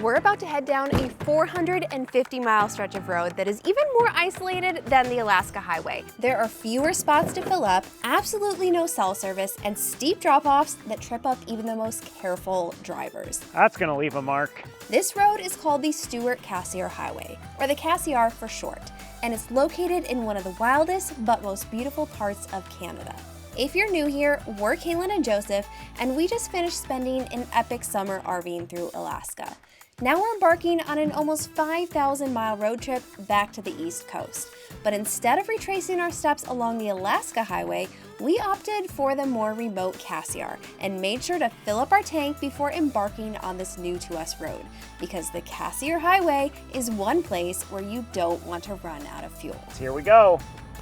We're about to head down a 450-mile stretch of road that is even more isolated than the Alaska Highway. There are fewer spots to fill up, absolutely no cell service, and steep drop-offs that trip up even the most careful drivers. That's gonna leave a mark. This road is called the Stewart-Cassiar Highway, or the Cassiar for short, and it's located in one of the wildest but most beautiful parts of Canada. If you're new here, we're Kalyn and Joseph, and we just finished spending an epic summer RVing through Alaska. Now we're embarking on an almost 5,000-mile road trip back to the East Coast. But instead of retracing our steps along the Alaska Highway, we opted for the more remote Cassiar and made sure to fill up our tank before embarking on this new-to-us road, because the Cassiar Highway is one place where you don't want to run out of fuel. So here we go.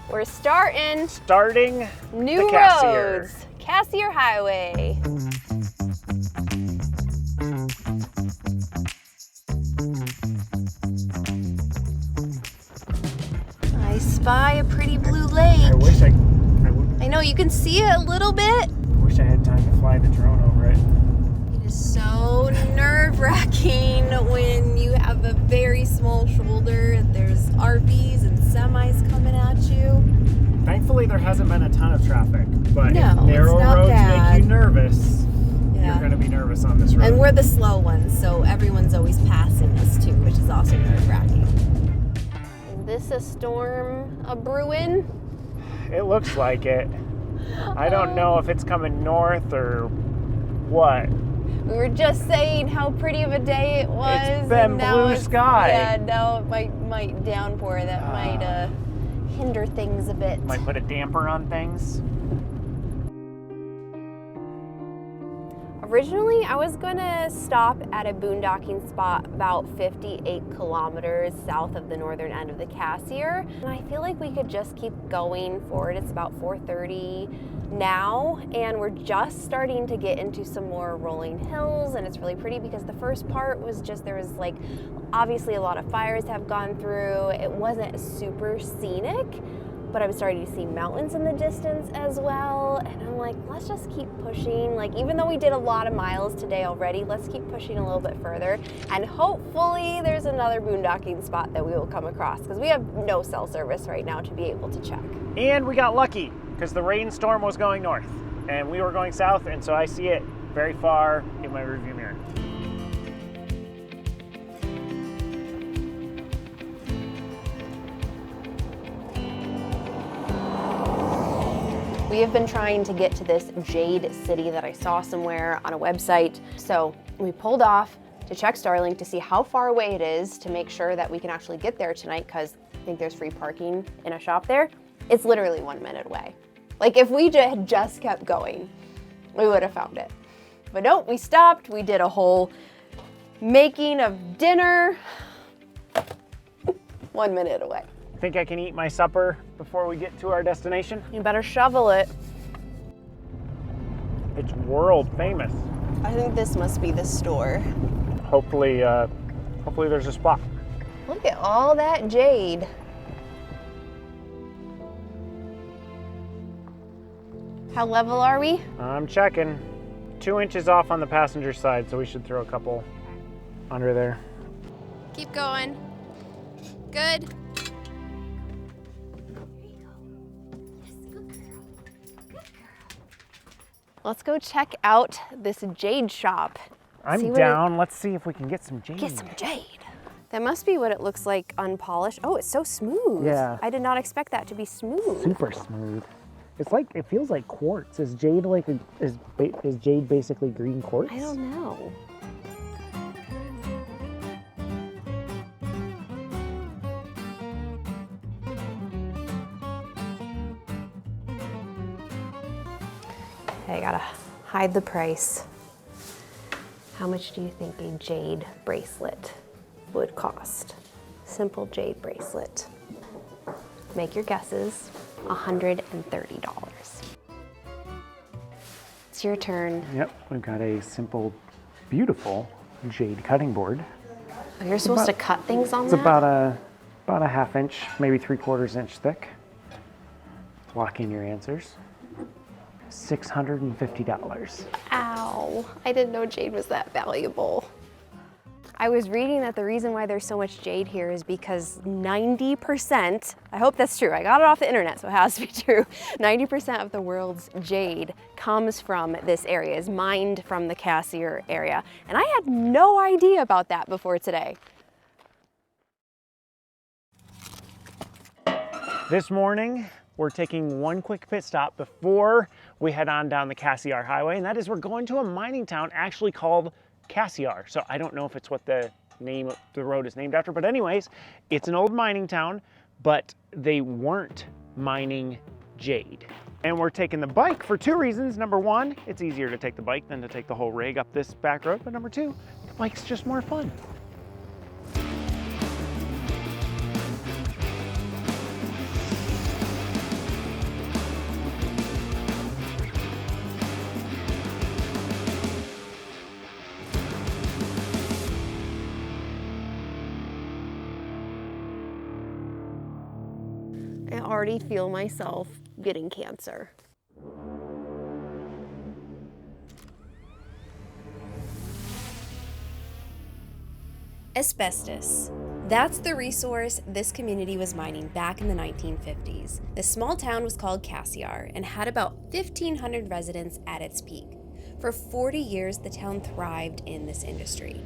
We're starting the new Cassiar. roads, Cassiar Highway. I spy a pretty blue lake. I know, you can see it a little bit. I wish I had time to fly the drone over it. It is so nerve-wracking when you have a very small shoulder and there's RVs and semis coming at you. Thankfully, there hasn't been a ton of traffic, but No, if narrow it's not roads bad. make you nervous, Yeah. you're going to be nervous on this road. And we're the slow ones, so everyone's always passing us too, which is also nerve-wracking. Is this a storm a-brewing? It looks like it. I don't know if it's coming north or what. We were just saying how pretty of a day it was. It's been and now blue sky. Yeah, now it might downpour. That might hinder things a bit. Might put a damper on things. Originally, I was gonna stop at a boondocking spot about 58 kilometers south of the northern end of the Cassiar. And I feel like we could just keep going forward. It's about 4:30 now, and we're just starting to get into some more rolling hills, and it's really pretty because the first part was just, there was like, obviously a lot of fires have gone through. It wasn't super scenic, but I'm starting to see mountains in the distance as well. And I'm like, let's just keep pushing. Like, even though we did a lot of miles today already, let's keep pushing a little bit further. And hopefully there's another boondocking spot that we will come across, because we have no cell service right now to be able to check. And we got lucky because the rainstorm was going north and we were going south, and so I see it very far in my rearview mirror. We have been trying to get to this Jade City that I saw somewhere on a website. So we pulled off to check Starlink to see how far away it is to make sure that we can actually get there tonight, because I think there's free parking in a shop there. It's literally 1 minute away. Like, if we had just kept going, we would have found it. But no, we stopped. We did a whole making of dinner. 1 minute away. Think I can eat my supper before we get to our destination? You better shovel it. It's world famous. I think this must be the store. Hopefully there's a spot. Look at all that jade. How level are we? I'm checking. 2 inches off on the passenger side, so we should throw a couple under there. Keep going. Good. Let's go check out this jade shop. I'm down. Let's see if we can get some jade. Get some jade. That must be what it looks like unpolished. Oh, it's so smooth. Yeah. I did not expect that to be smooth. Super smooth. It's like, it feels like quartz. Is jade like is jade basically green quartz? I don't know. Okay, I gotta hide the price. How much do you think a jade bracelet would cost? Simple jade bracelet. Make your guesses. $130. It's your turn. Yep, we've got a simple, beautiful jade cutting board. Oh, you're supposed to cut things on It's that? about a half inch, maybe 3/4 inch thick. Lock in your answers. $650. Ow, I didn't know jade was that valuable. I was reading that the reason why there's so much jade here is because 90%, I hope that's true, I got it off the internet, so it has to be true, 90% of the world's jade comes from this area, is mined from the Cassiar area. And I had no idea about that before today. This morning, we're taking one quick pit stop before we head on down the Cassiar highway, and that is we're going to a mining town actually called Cassiar. So I don't know if it's what the name of the road is named after, but anyways, it's an old mining town, but they weren't mining jade. And we're taking the bike for two reasons. Number one, it's easier to take the bike than to take the whole rig up this back road, but number two, the bike's just more fun. I already feel myself getting cancer. Asbestos. That's the resource this community was mining back in the 1950s. The small town was called Cassiar and had about 1,500 residents at its peak. For 40 years, the town thrived in this industry.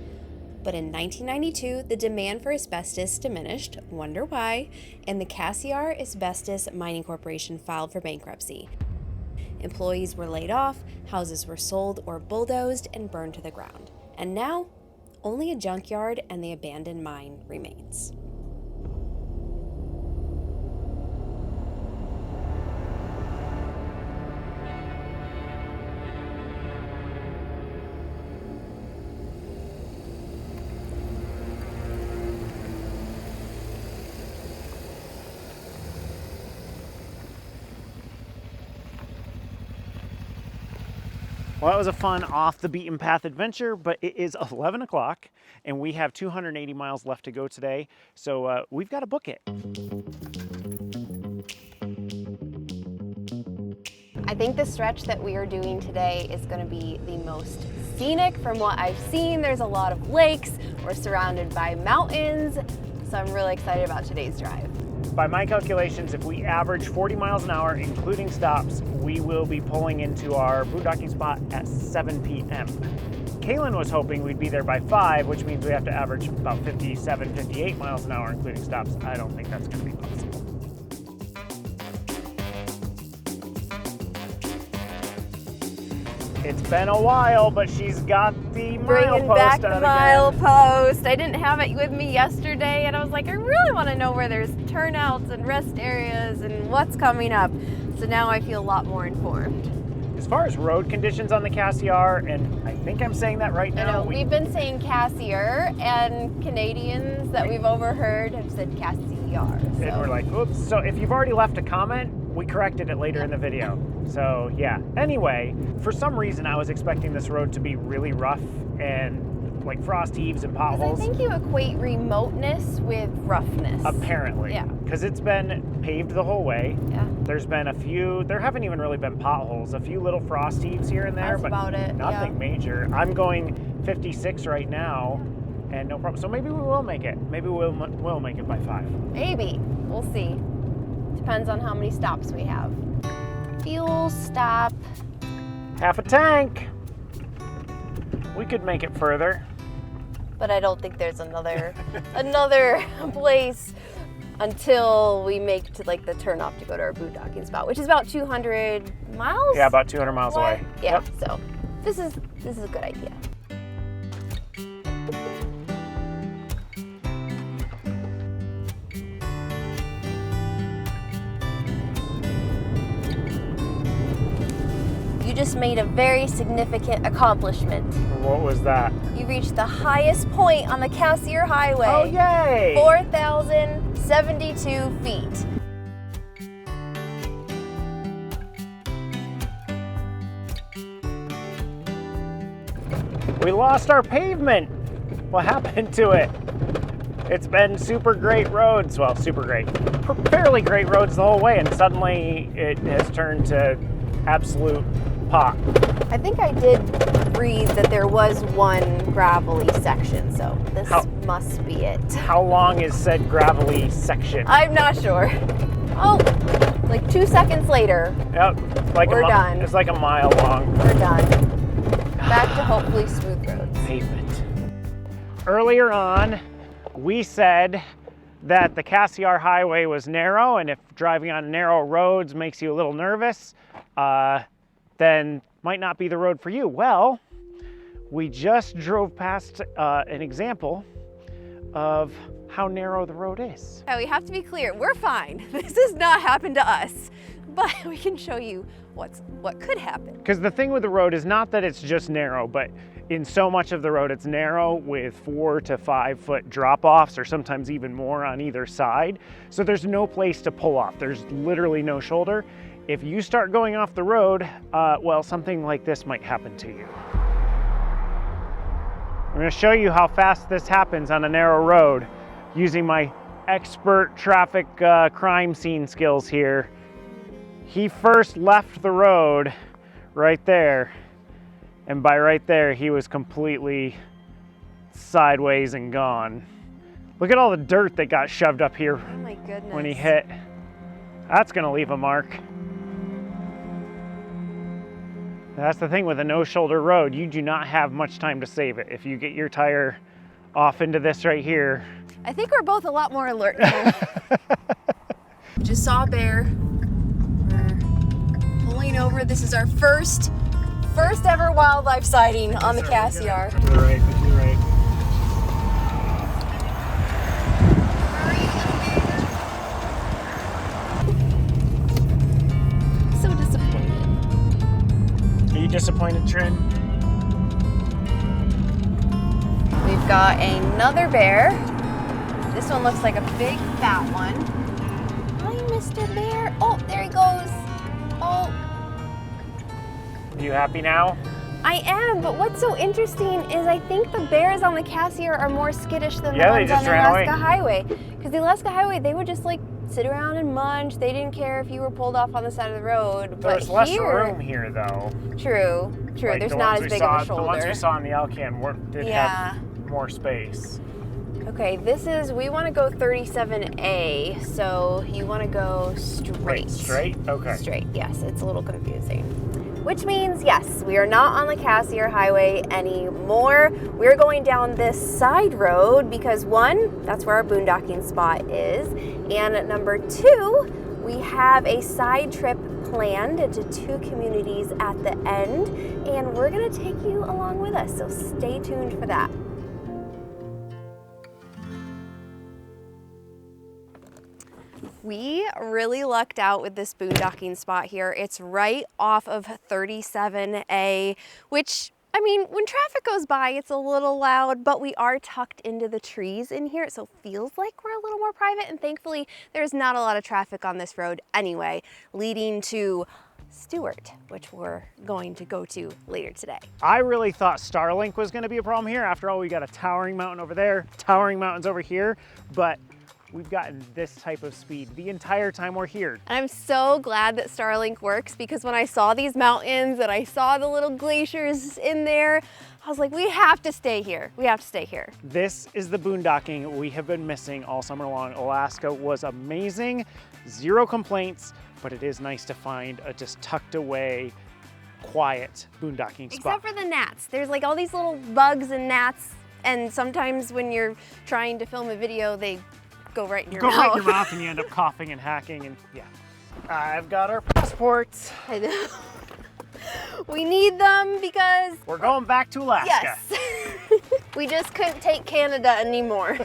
But in 1992, the demand for asbestos diminished, wonder why, and the Cassiar Asbestos Mining Corporation filed for bankruptcy. Employees were laid off, houses were sold or bulldozed and burned to the ground. And now, only a junkyard and the abandoned mine remains. Well, that was a fun off the beaten path adventure, but it is 11 o'clock and we have 280 miles left to go today. So we've got to book it. I think the stretch that we are doing today is going to be the most scenic from what I've seen. There's a lot of lakes. We're surrounded by mountains. So I'm really excited about today's drive. By my calculations, if we average 40 miles an hour, including stops, we will be pulling into our boondocking spot at 7 p.m. Kalyn was hoping we'd be there by 5, which means we have to average about 57, 58 miles an hour, including stops. I don't think that's going to be possible. It's been a while, but she's got the Bringing milepost back the out milepost. I didn't have it with me yesterday, and I was like, I really want to know where there's turnouts and rest areas and what's coming up. So now I feel a lot more informed. As far as road conditions on the Cassiar, and I think I'm saying that right now. I know, we've been saying Cassiar, and Canadians that we've overheard have said Cassiar. So. And we're like, oops. So if you've already left a comment, we corrected it later in the video. So yeah, anyway, for some reason I was expecting this road to be really rough and like frost heaves and potholes. I think you equate remoteness with roughness. Apparently. Yeah. Because it's been paved the whole way. Yeah. There's been a few, there haven't even really been potholes, a few little frost heaves here and there. That's but about it. Nothing major. I'm going 56 right now and no problem. So maybe we will make it. Maybe we'll make it by 5. Maybe. We'll see. Depends on how many stops we have. Fuel stop. Half a tank. We could make it further. But I don't think there's another place until we make to like the turn off to go to our boondocking spot, which is about 200 miles. Yeah, about 200 miles away. Yeah. Yep. So this is a good idea. You just made a very significant accomplishment. What was that? You reached the highest point on the Cassiar Highway. Oh, yay! 4,072 feet. We lost our pavement. What happened to it? It's been super great roads. Well, super great. Fairly great roads the whole way, and suddenly it has turned to absolute pot. I think I did read that there was one gravelly section, so this must be it. How long is said gravelly section? I'm not sure. Oh, like 2 seconds later. Yep, like we're done. It's like a mile long. We're done. Back to hopefully smooth roads. Pavement. Earlier on, we said that the Cassiar highway was narrow, and if driving on narrow roads makes you a little nervous, then might not be the road for you. Well, we just drove past an example of how narrow the road is. Now, we have to be clear, we're fine. This has not happened to us, but we can show you what could happen. Because the thing with the road is not that it's just narrow, but in so much of the road it's narrow with 4 to 5 foot drop-offs, or sometimes even more on either side. So there's no place to pull off. There's literally no shoulder. If you start going off the road, well, something like this might happen to you. I'm going to show you how fast this happens on a narrow road using my expert traffic crime scene skills here. He first left the road right there, and by right there he was completely sideways and gone. Look at all the dirt that got shoved up here. Oh my goodness. When he hit. That's gonna leave a mark. That's the thing with a no shoulder road, you do not have much time to save it. If you get your tire off into this right here. I think we're both a lot more alert now. Just saw a bear. We're pulling over. This is our first ever wildlife sighting on the Cassiar. To the right, to the right. So disappointed. Are you disappointed, Trin? We've got another bear. This one looks like a big fat one. Hi, Mr. Bear. Oh, there he goes. Oh. Are you happy now? I am, but what's so interesting is I think the bears on the Cassiar are more skittish than the ones on the Alaska Highway. Because the Alaska Highway, they would just like sit around and munch. They didn't care if you were pulled off on the side of the road. There's less room here, though. True. Like There's not as big of a shoulder. The ones we saw in the Alcan did have more space. Okay, we want to go 37A, so you want to go straight. Wait, straight? Okay. Straight, yes, it's a little confusing. Which means, yes, we are not on the Cassiar Highway anymore. We're going down this side road because 1, that's where our boondocking spot is, and number 2, we have a side trip planned into 2 communities at the end, and we're gonna take you along with us, so stay tuned for that. We really lucked out with this boondocking spot here. It's right off of 37A, which, I mean, when traffic goes by, it's a little loud, but we are tucked into the trees in here, so it feels like we're a little more private, and thankfully, there's not a lot of traffic on this road anyway, leading to Stewart, which we're going to go to later today. I really thought Starlink was gonna be a problem here. After all, we got a towering mountain over there, towering mountains over here, but we've gotten this type of speed the entire time we're here. And I'm so glad that Starlink works, because when I saw these mountains and I saw the little glaciers in there, I was like, we have to stay here. We have to stay here. This is the boondocking we have been missing all summer long. Alaska was amazing, 0 complaints, but it is nice to find a just tucked away, quiet boondocking spot. Except for the gnats. There's like all these little bugs and gnats, and sometimes when you're trying to film a video, they go right in your mouth. Go right in your mouth and you end up coughing and hacking, and yeah. I've got our passports. I know. We need them because we're going back to Alaska. Yes. We just couldn't take Canada anymore.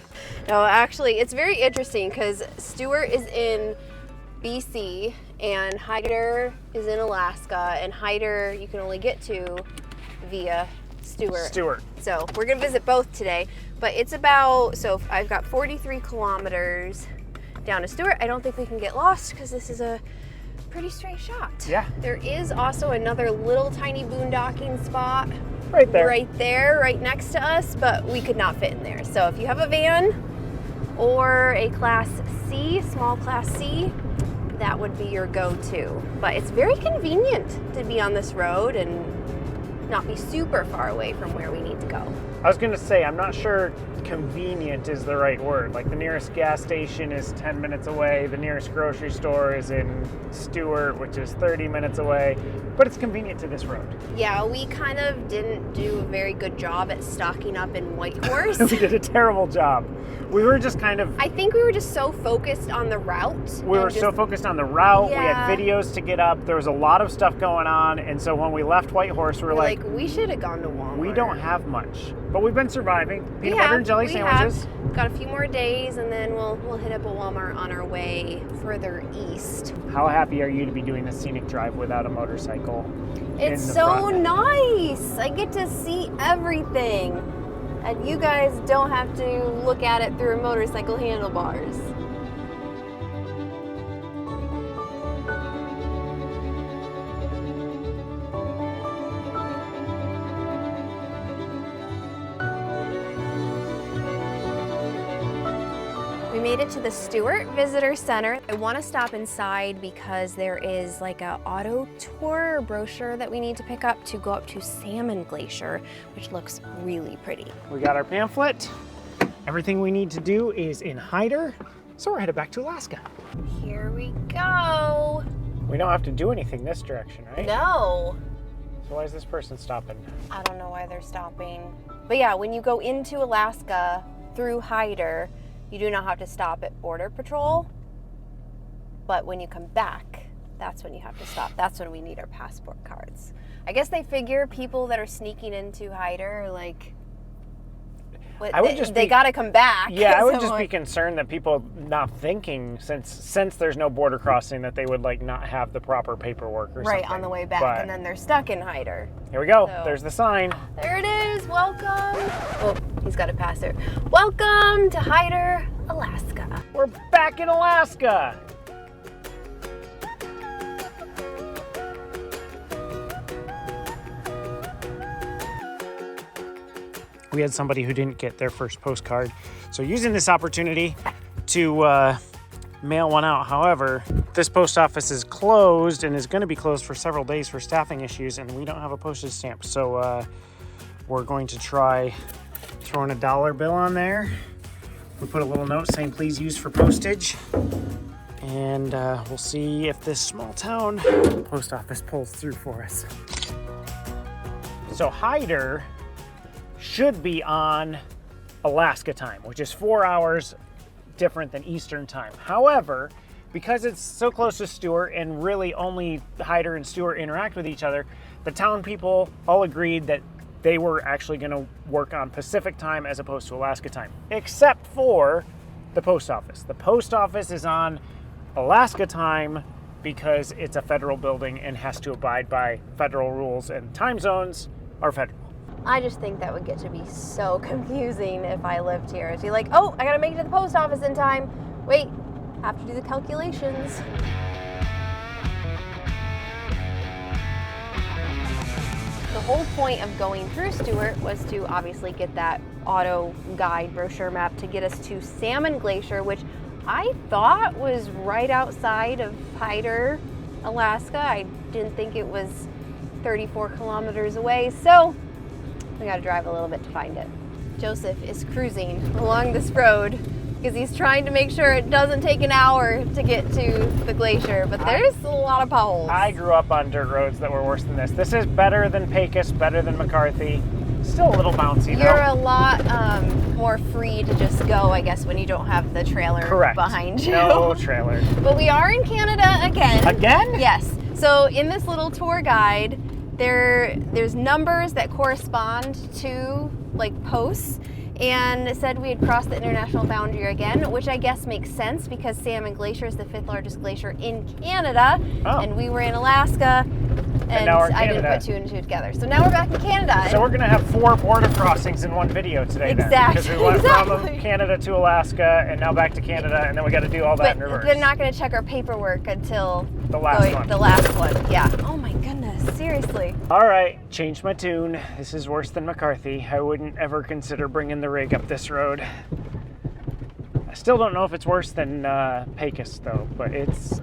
No, actually, it's very interesting because Stewart is in BC and Hyder is in Alaska, and Hyder you can only get to via Stewart. So we're gonna visit both today, but it's about, so I've got 43 kilometers down to Stewart. I don't think we can get lost because this is a pretty straight shot. Yeah. There is also another little tiny boondocking spot right there, right next to us, but we could not fit in there. So if you have a van or a Class C, small Class C, that would be your go-to. But it's very convenient to be on this road and not be super far away from where we need to go. I was gonna say, I'm not sure convenient is the right word. Like the nearest gas station is 10 minutes away. The nearest grocery store is in Stewart, which is 30 minutes away. But it's convenient to this road. Yeah, we kind of didn't do a very good job at stocking up in Whitehorse. We did a terrible job. We were just kind of... I think we were just so focused on the route. We were so focused on the route. Yeah. We had videos to get up. There was a lot of stuff going on. And so when we left Whitehorse, we were like, we should have gone to Walmart. we don't have much. But we've been surviving. Peanut butter and jelly sandwiches. Got a few more days, and then we'll hit up a Walmart on our way further east. How happy are you to be doing the scenic drive without a motorcycle? It's so nice. I get to see everything. And you guys don't have to look at it through a motorcycle handlebars. We made it to the Stewart Visitor Center. I want to stop inside because there is like a auto tour brochure that we need to pick up to go up to Salmon Glacier, which looks really pretty. We got our pamphlet. Everything we need to do is in Hyder, so we're headed back to Alaska. Here we go. We don't have to do anything this direction, right? No. So why is this person stopping? I don't know why they're stopping. But yeah, when you go into Alaska through Hyder, you do not have to stop at Border Patrol. But when you come back, that's when you have to stop. That's when we need our passport cards. I guess they figure people that are sneaking into Hyder are like, they got to come back. Yeah, I would just be concerned that people not thinking, since there's no border crossing, that they would like not have the proper paperwork or something. Right, on the way back, and then they're stuck in Hyder. Here we go. So, there's the sign. There it is. Welcome. Oh, he's got to pass there. Welcome to Hyder, Alaska. We're back in Alaska. We had somebody who didn't get their first postcard. So using this opportunity to mail one out. However, this post office is closed and is going to be closed for several days for staffing issues, and we don't have a postage stamp. So we're going to try throwing a $1 bill on there. We put a little note saying please use for postage. And we'll see if this small town post office pulls through for us. So Hyder should be on Alaska time, which is 4 hours different than Eastern time. However, because it's so close to Stewart and really only Hyder and Stewart interact with each other, the town people all agreed that they were actually going to work on Pacific time as opposed to Alaska time, except for the post office. The post office is on Alaska time because it's a federal building and has to abide by federal rules, and time zones are federal. I just think that would get to be so confusing if I lived here. It'd be like, oh, I gotta make it to the post office in time. Wait, have to do the calculations. The whole point of going through Stewart was to obviously get that auto guide brochure map to get us to Salmon Glacier, which I thought was right outside of Hyder, Alaska. I didn't think it was 34 kilometers away, so we gotta drive a little bit to find it. Joseph is cruising along this road because he's trying to make sure it doesn't take an hour to get to the glacier, but there's a lot of potholes. I grew up on dirt roads that were worse than this. This is better than Pecos, better than McCarthy. Still a little bouncy though. You're a lot more free to just go, I guess, when you don't have the trailer behind you. No trailer. But we are in Canada again. Again? Yes. So in this little tour guide, there's numbers that correspond to like posts, and it said we had crossed the international boundary again, which I guess makes sense because Salmon Glacier is the 5th largest glacier in Canada, and we were in Alaska, and I didn't put 2 and 2 together. So now we're back in Canada. So we're gonna have 4 border crossings in one video today. Exactly. Because we went from Canada to Alaska and now back to Canada, and then we got to do all that in reverse. They're not going to check our paperwork until the last one. The last one, yeah. Oh my goodness, seriously. All right, changed my tune. This is worse than McCarthy. I wouldn't ever consider bringing the rig up this road. I still don't know if it's worse than Pecos though, but it's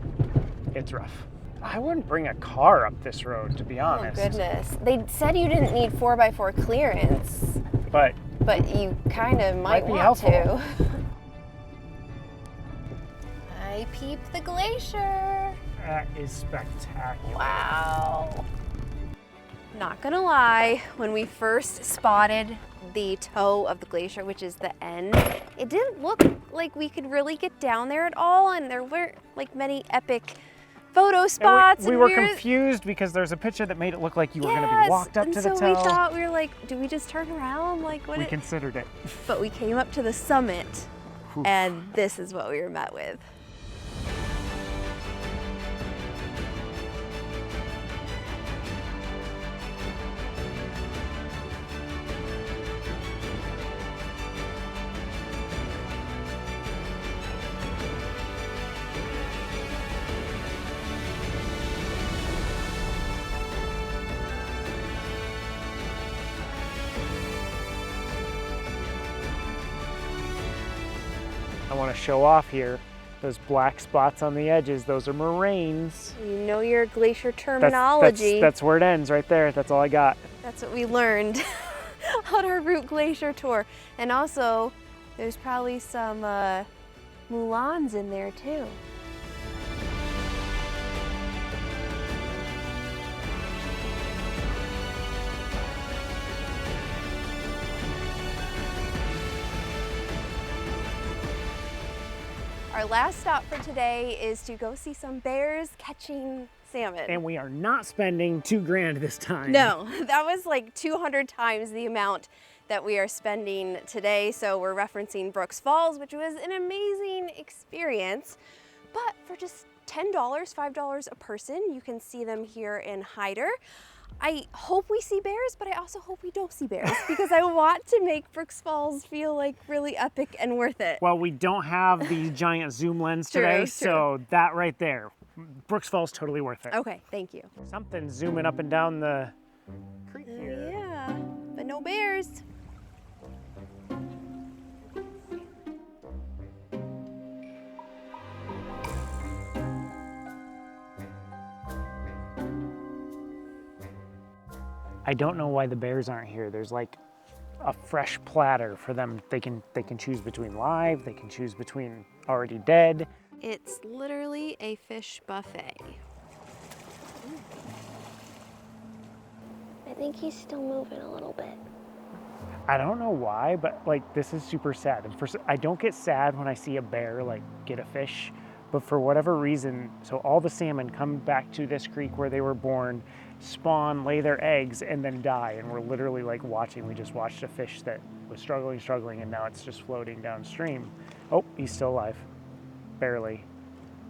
rough. I wouldn't bring a car up this road, to be honest. Oh goodness. They said you didn't need 4x4 clearance. But but you kind of might be want helpful. to. I peep the glacier. That is spectacular. Wow. Not gonna lie, when we first spotted the toe of the glacier, which is the end, it didn't look like we could really get down there at all, and there weren't like many epic photo spots. We were confused because there's a picture that made it look like you were going to be walked up to the toe. So we thought, we were like, do we just turn around? Like, what? We considered it. But we came up to the summit, and this is what we were met with. I want to show off here. Those black spots on the edges, those are moraines. You know your glacier terminology. That's where it ends right there. That's all I got. That's what we learned on our Route Glacier tour. And also, there's probably some mulans in there too. Our last stop for today is to go see some bears catching salmon. And we are not spending $2 grand this time. No, that was like 200 times the amount that we are spending today. So we're referencing Brooks Falls, which was an amazing experience. But for just $10, $5 a person, you can see them here in Hyder. I hope we see bears, but I also hope we don't see bears because I want to make Brooks Falls feel like really epic and worth it. Well, we don't have the giant zoom lens today, so that right there, Brooks Falls totally worth it. Okay, thank you. Something zooming up and down the creek here. Yeah, but no bears. I don't know why the bears aren't here. There's like a fresh platter for them. They can choose between live, they can choose between already dead. It's literally a fish buffet. I think he's still moving a little bit. I don't know why, but like this is super sad. And I don't get sad when I see a bear like get a fish, but for whatever reason, so all the salmon come back to this creek where they were born, spawn, lay their eggs, and then die. And we're literally like watching. We just watched a fish that was struggling, and now it's just floating downstream. Oh, he's still alive, barely.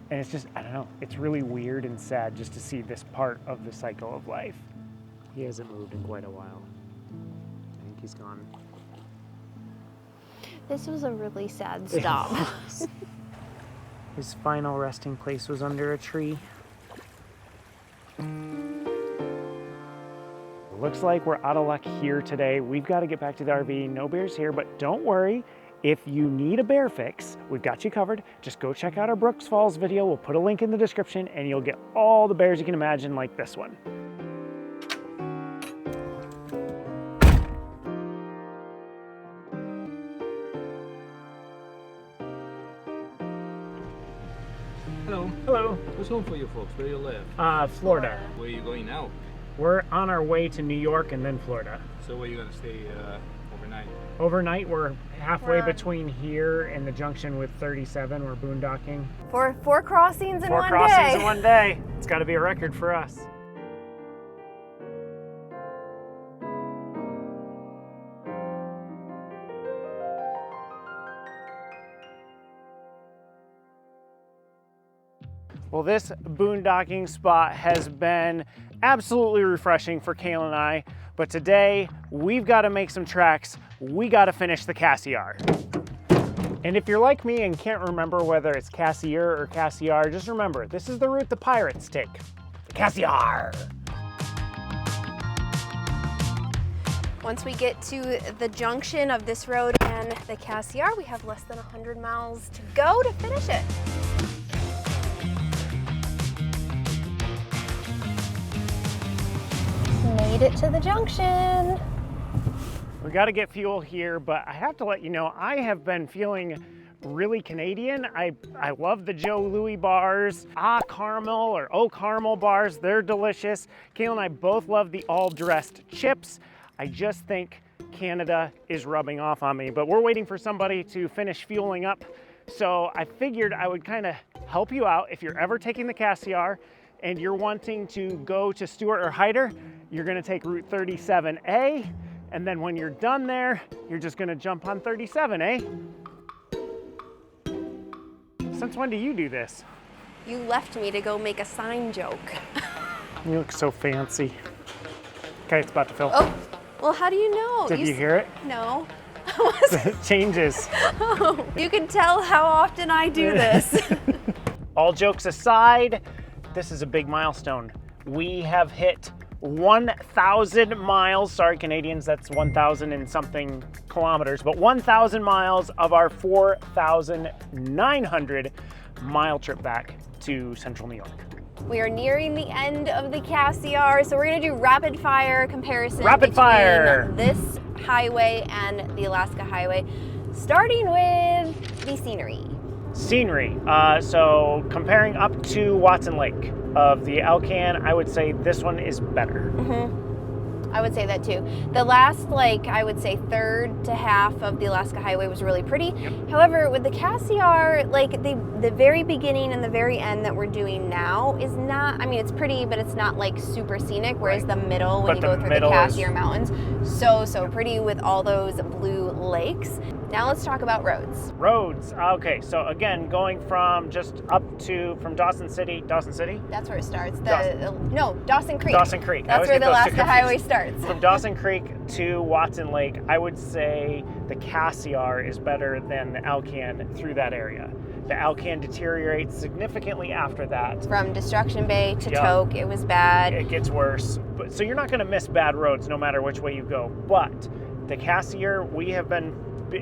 And it's just, I don't know, it's really weird and sad just to see this part of the cycle of life. He hasn't moved in quite a while. I think he's gone. This was a really sad stop. His final resting place was under a tree. Looks like we're out of luck here today. We've got to get back to the RV. No bears here, but don't worry. If you need a bear fix, we've got you covered. Just go check out our Brooks Falls video. We'll put a link in the description and you'll get all the bears you can imagine like this one. Hello. Hello. What's home for you folks? Where you live? Florida. Where are you going now? We're on our way to New York and then Florida. So where are you going to stay overnight? Overnight, we're halfway between here and the junction with 37. We're boondocking. Four crossings in one day. 4 crossings in one day. It's got to be a record for us. Well, this boondocking spot has been absolutely refreshing for Kalyn and I, but today we've got to make some tracks. We got to finish the Cassiar. And if you're like me and can't remember whether it's Cassiar or Cassiar, just remember, this is the route the pirates take, the Cassiar. Once we get to the junction of this road and the Cassiar, we have less than 100 miles to go to finish it. Made it to the junction. We got to get fuel here, but I have to let you know, I have been feeling really Canadian. I love the Joe Louis bars, caramel or caramel bars. They're delicious. Kayla and I both love the all dressed chips. I just think Canada is rubbing off on me, but we're waiting for somebody to finish fueling up. So I figured I would kind of help you out if you're ever taking the Cassiar and you're wanting to go to Stewart or Hyder. You're going to take Route 37A, and then when you're done there, you're just going to jump on 37A. Since when do you do this? You left me to go make a sign joke. You look so fancy. Okay, it's about to fill. Oh, well, how do you know? Did you hear it? No. It changes. Oh, you can tell how often I do this. All jokes aside, this is a big milestone. We have hit 1,000 miles. Sorry, Canadians, that's 1,000 and something kilometers, but 1,000 miles of our 4,900 mile trip back to Central New York. We are nearing the end of the Cassiar, so we're going to do rapid fire comparison between this highway and the Alaska highway, starting with the scenery. So comparing up to Watson Lake of the Alcan, I would say this one is better. I would say that too. The last, I would say third to half of the Alaska highway was really pretty. Yep. However, with the Cassiar, the very beginning and the very end that we're doing now is not, I mean, it's pretty, but it's not super scenic, whereas the middle, when you go through the Cassiar Mountains, so pretty with all those blue lakes. Now let's talk about roads. Okay, so again, going from just up to, from Dawson City? That's where it starts. Dawson Creek. Dawson Creek. That's where the Alaska highway starts. From Dawson Creek to Watson Lake, I would say the Cassiar is better than the Alcan through that area. The Alcan deteriorates significantly after that. From Destruction Bay to Toke, it was bad. It gets worse. So you're not going to miss bad roads no matter which way you go. But the Cassiar, we have been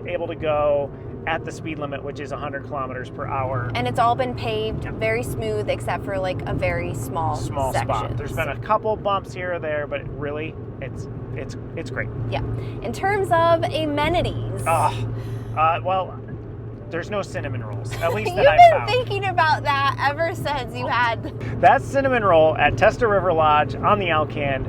able to go at the speed limit, which is 100 kilometers per hour. And it's all been paved, very smooth, except for a very small spot. There's been a couple bumps here or there, but really, it's great. Yeah. In terms of amenities. Well, there's no cinnamon rolls, at least that You've I've been found. thinking about that ever since you had... That cinnamon roll at Testa River Lodge on the Alcan.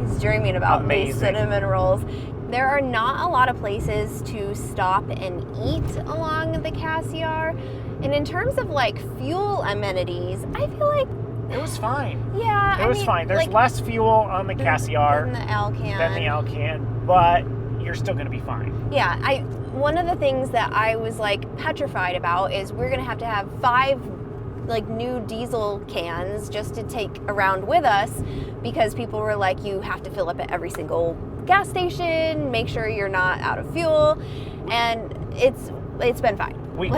He's dreaming about these Amazing. cinnamon rolls. There are not a lot of places to stop and eat along the Cassiar. And in terms of fuel amenities, I feel like it was fine. Yeah, it was fine. There's less fuel on the Cassiar than the Alcan, but you're still going to be fine. Yeah, one of the things that I was petrified about is we're going to have 5 new diesel cans just to take around with us, because people were you have to fill up at every single gas station, make sure you're not out of fuel, and it's been fine. We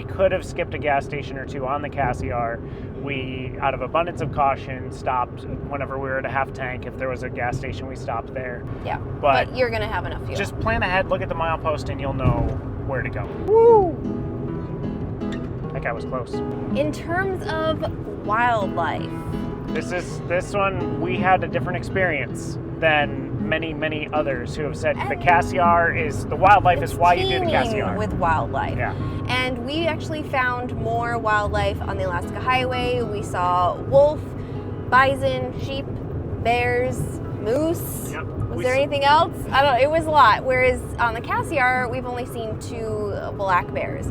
could have skipped a gas station or two on the Cassiar. We, out of abundance of caution, stopped whenever we were at a half tank. If there was a gas station, we stopped there. Yeah, but you're gonna have enough fuel. Just plan ahead, look at the milepost, and you'll know where to go. Woo! That guy was close. In terms of wildlife, this one, we had a different experience than many others who have said the Cassiar is, the wildlife is why you do the Cassiar. With wildlife. Yeah. And we actually found more wildlife on the Alaska highway. We saw wolf, bison, sheep, bears, moose. Yep. Was there anything else? I don't know, it was a lot. Whereas on the Cassiar, we've only seen 2 black bears.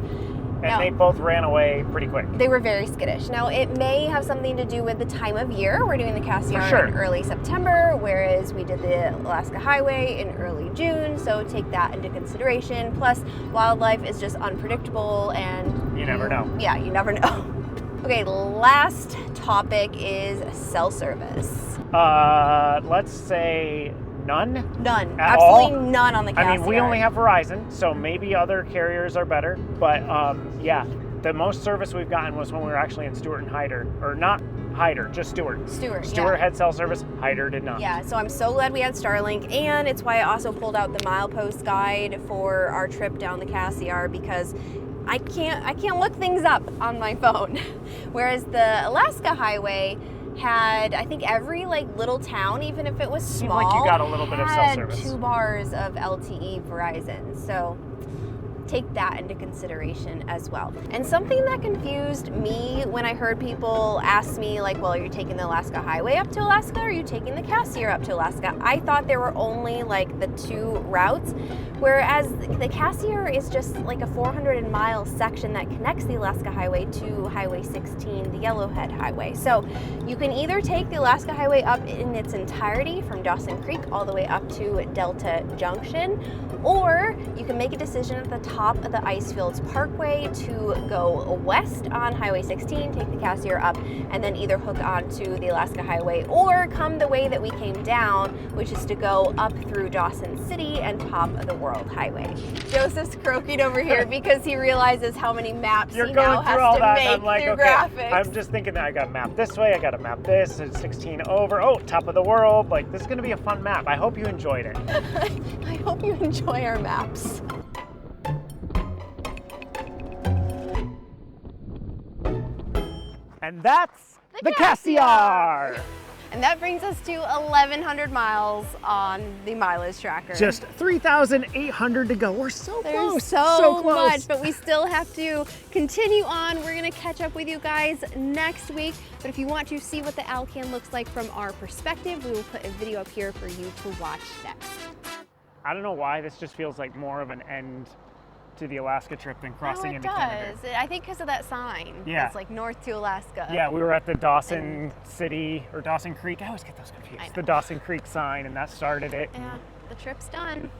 And they both ran away pretty quick. They were very skittish. Now, it may have something to do with the time of year. We're doing the Cassiar in early September, whereas we did the Alaska Highway in early June, so take that into consideration. Plus, wildlife is just unpredictable, and you never know. Yeah, you never know. Okay, last topic is cell service. Let's say none. None. At Absolutely all? none on the Cassiar. I mean, we only have Verizon, so maybe other carriers are better. But yeah, the most service we've gotten was when we were actually in Stewart and Hyder, or not Hyder, just Stewart. Stewart had cell service, Hyder did not. Yeah, so I'm so glad we had Starlink, and it's why I also pulled out the milepost guide for our trip down the Cassiar, because I can't look things up on my phone. Whereas the Alaska Highway had, I think every like little town, even if it was Seemed small, like you got a little bit of cell had service. 2 bars of LTE Verizon. So take that into consideration as well. And something that confused me when I heard people ask me like, well, are you taking the Alaska Highway up to Alaska, or are you taking the Cassiar up to Alaska? I thought there were only like the 2 routes, whereas the Cassiar is just like a 400-mile section that connects the Alaska Highway to Highway 16, the Yellowhead Highway. So you can either take the Alaska Highway up in its entirety from Dawson Creek all the way up to Delta Junction, or you can make a decision at the top of the Icefields Parkway to go west on Highway 16, take the Cassiar up, and then either hook onto the Alaska Highway or come the way that we came down, which is to go up through Dawson City and top of the World Highway. Joseph's croaking over here because he realizes how many maps You're he going now has through all to that, make and I'm like, through okay, graphics. I'm just thinking that I got a map this way, I got a map this, it's 16 over, oh, top of the world. Like, this is gonna be a fun map. I hope you enjoyed it. I hope you enjoy our maps. And that's the Cassiar! And that brings us to 1,100 miles on the mileage tracker. Just 3,800 to go. We're so There's close. so close. much, but we still have to continue on. We're gonna catch up with you guys next week. But if you want to see what the Alcan looks like from our perspective, we will put a video up here for you to watch next. I don't know why this just feels like more of an end to the Alaska trip than crossing into Canada. It does. I think because of that sign. Yeah. It's like north to Alaska. Yeah, we were at the Dawson City, or Dawson Creek. I always get those confused. I know. The Dawson Creek sign, and that started it. Yeah, the trip's done.